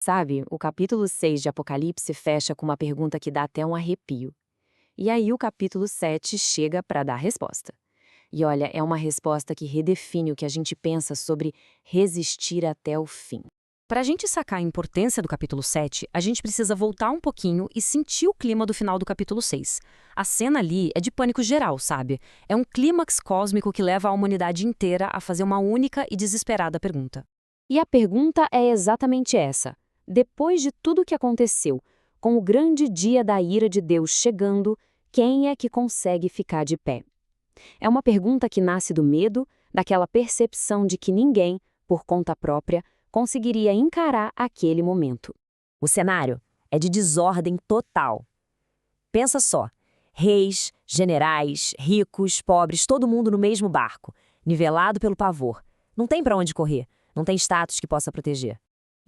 Sabe, o capítulo 6 de Apocalipse fecha com uma pergunta que dá até um arrepio. E aí o capítulo 7 chega para dar a resposta. E olha, é uma resposta que redefine o que a gente pensa sobre resistir até o fim. Para a gente sacar a importância do capítulo 7, a gente precisa voltar um pouquinho e sentir o clima do final do capítulo 6. A cena ali é de pânico geral, sabe? É um clímax cósmico que leva a humanidade inteira a fazer uma única e desesperada pergunta. E a pergunta é exatamente essa. Depois de tudo o que aconteceu, com o grande dia da ira de Deus chegando, quem é que consegue ficar de pé? É uma pergunta que nasce do medo, daquela percepção de que ninguém, por conta própria, conseguiria encarar aquele momento. O cenário é de desordem total. Pensa só: reis, generais, ricos, pobres, todo mundo no mesmo barco, nivelado pelo pavor. Não tem para onde correr, não tem status que possa proteger.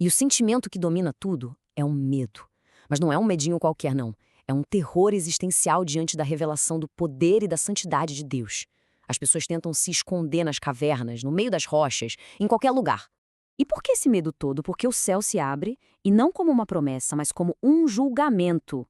E o sentimento que domina tudo é um medo. Mas não é um medinho qualquer, não. É um terror existencial diante da revelação do poder e da santidade de Deus. As pessoas tentam se esconder nas cavernas, no meio das rochas, em qualquer lugar. E por que esse medo todo? Porque o céu se abre, e não como uma promessa, mas como um julgamento.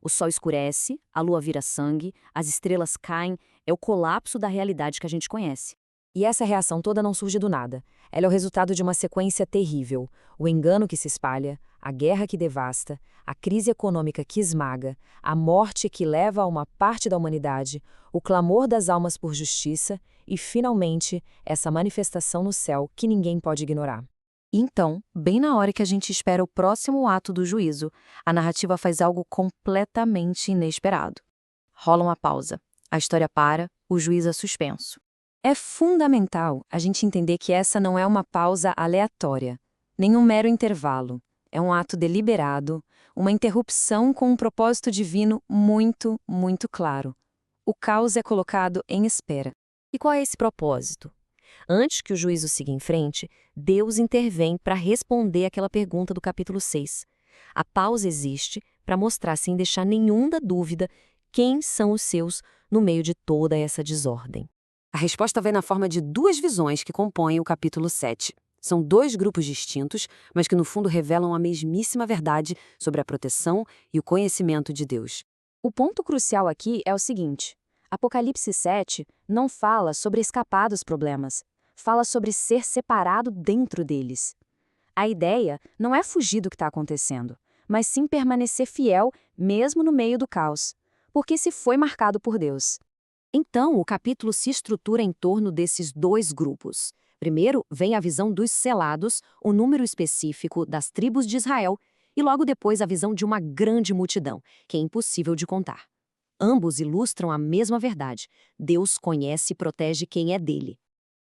O sol escurece, a lua vira sangue, as estrelas caem, é o colapso da realidade que a gente conhece. E essa reação toda não surge do nada. Ela é o resultado de uma sequência terrível. O engano que se espalha, a guerra que devasta, a crise econômica que esmaga, a morte que leva a uma parte da humanidade, o clamor das almas por justiça e, finalmente, essa manifestação no céu que ninguém pode ignorar. Então, bem na hora que a gente espera o próximo ato do juízo, a narrativa faz algo completamente inesperado. Rola uma pausa. A história para, o juízo é suspenso. É fundamental a gente entender que essa não é uma pausa aleatória, nem um mero intervalo. É um ato deliberado, uma interrupção com um propósito divino muito, muito claro. O caos é colocado em espera. E qual é esse propósito? Antes que o juízo siga em frente, Deus intervém para responder aquela pergunta do capítulo 6. A pausa existe para mostrar, sem deixar nenhuma dúvida, quem são os seus no meio de toda essa desordem. A resposta vem na forma de duas visões que compõem o capítulo 7. São dois grupos distintos, mas que no fundo revelam a mesmíssima verdade sobre a proteção e o conhecimento de Deus. O ponto crucial aqui é o seguinte: Apocalipse 7 não fala sobre escapar dos problemas, fala sobre ser separado dentro deles. A ideia não é fugir do que está acontecendo, mas sim permanecer fiel mesmo no meio do caos, porque se foi marcado por Deus. Então, o capítulo se estrutura em torno desses dois grupos. Primeiro, vem a visão dos selados, o número específico das tribos de Israel, e logo depois a visão de uma grande multidão, que é impossível de contar. Ambos ilustram a mesma verdade: Deus conhece e protege quem é dele.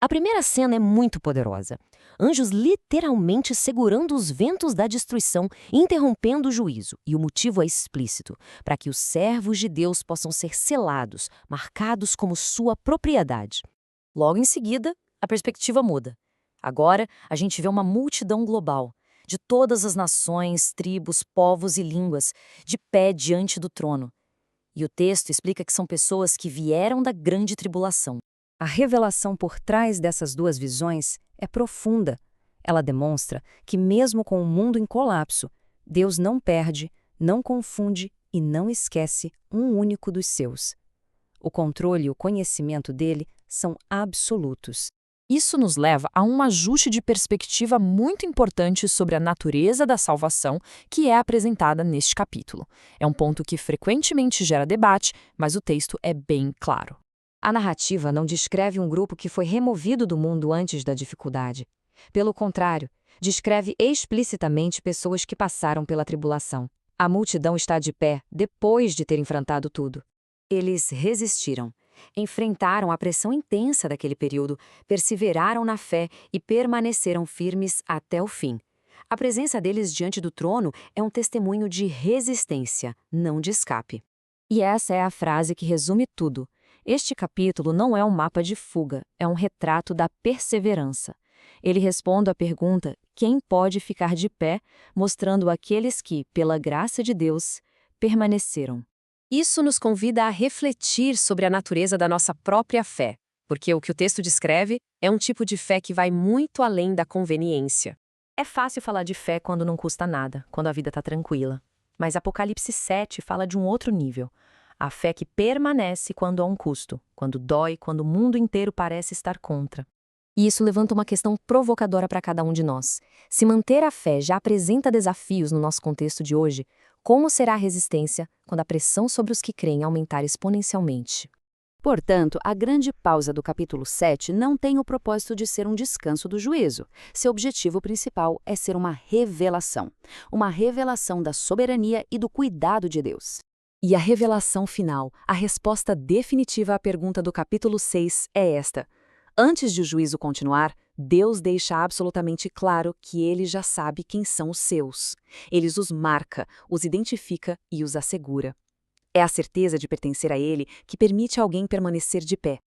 A primeira cena é muito poderosa. Anjos literalmente segurando os ventos da destruição, interrompendo o juízo. E o motivo é explícito: para que os servos de Deus possam ser selados, marcados como sua propriedade. Logo em seguida, a perspectiva muda. Agora, a gente vê uma multidão global, de todas as nações, tribos, povos e línguas, de pé diante do trono. E o texto explica que são pessoas que vieram da grande tribulação. A revelação por trás dessas duas visões é profunda. Ela demonstra que, mesmo com o mundo em colapso, Deus não perde, não confunde e não esquece um único dos seus. O controle e o conhecimento dele são absolutos. Isso nos leva a um ajuste de perspectiva muito importante sobre a natureza da salvação que é apresentada neste capítulo. É um ponto que frequentemente gera debate, mas o texto é bem claro. A narrativa não descreve um grupo que foi removido do mundo antes da dificuldade. Pelo contrário, descreve explicitamente pessoas que passaram pela tribulação. A multidão está de pé depois de ter enfrentado tudo. Eles resistiram, enfrentaram a pressão intensa daquele período, perseveraram na fé e permaneceram firmes até o fim. A presença deles diante do trono é um testemunho de resistência, não de escape. E essa é a frase que resume tudo. Este capítulo não é um mapa de fuga, é um retrato da perseverança. Ele responde à pergunta: quem pode ficar de pé, mostrando aqueles que, pela graça de Deus, permaneceram. Isso nos convida a refletir sobre a natureza da nossa própria fé, porque o que o texto descreve é um tipo de fé que vai muito além da conveniência. É fácil falar de fé quando não custa nada, quando a vida está tranquila. Mas Apocalipse 7 fala de um outro nível. A fé que permanece quando há um custo, quando dói, quando o mundo inteiro parece estar contra. E isso levanta uma questão provocadora para cada um de nós. Se manter a fé já apresenta desafios no nosso contexto de hoje, como será a resistência quando a pressão sobre os que creem aumentar exponencialmente? Portanto, a grande pausa do capítulo 7 não tem o propósito de ser um descanso do juízo. Seu objetivo principal é ser uma revelação da soberania e do cuidado de Deus. E a revelação final, a resposta definitiva à pergunta do capítulo 6 é esta. Antes de o juízo continuar, Deus deixa absolutamente claro que ele já sabe quem são os seus. Ele os marca, os identifica e os assegura. É a certeza de pertencer a ele que permite alguém permanecer de pé.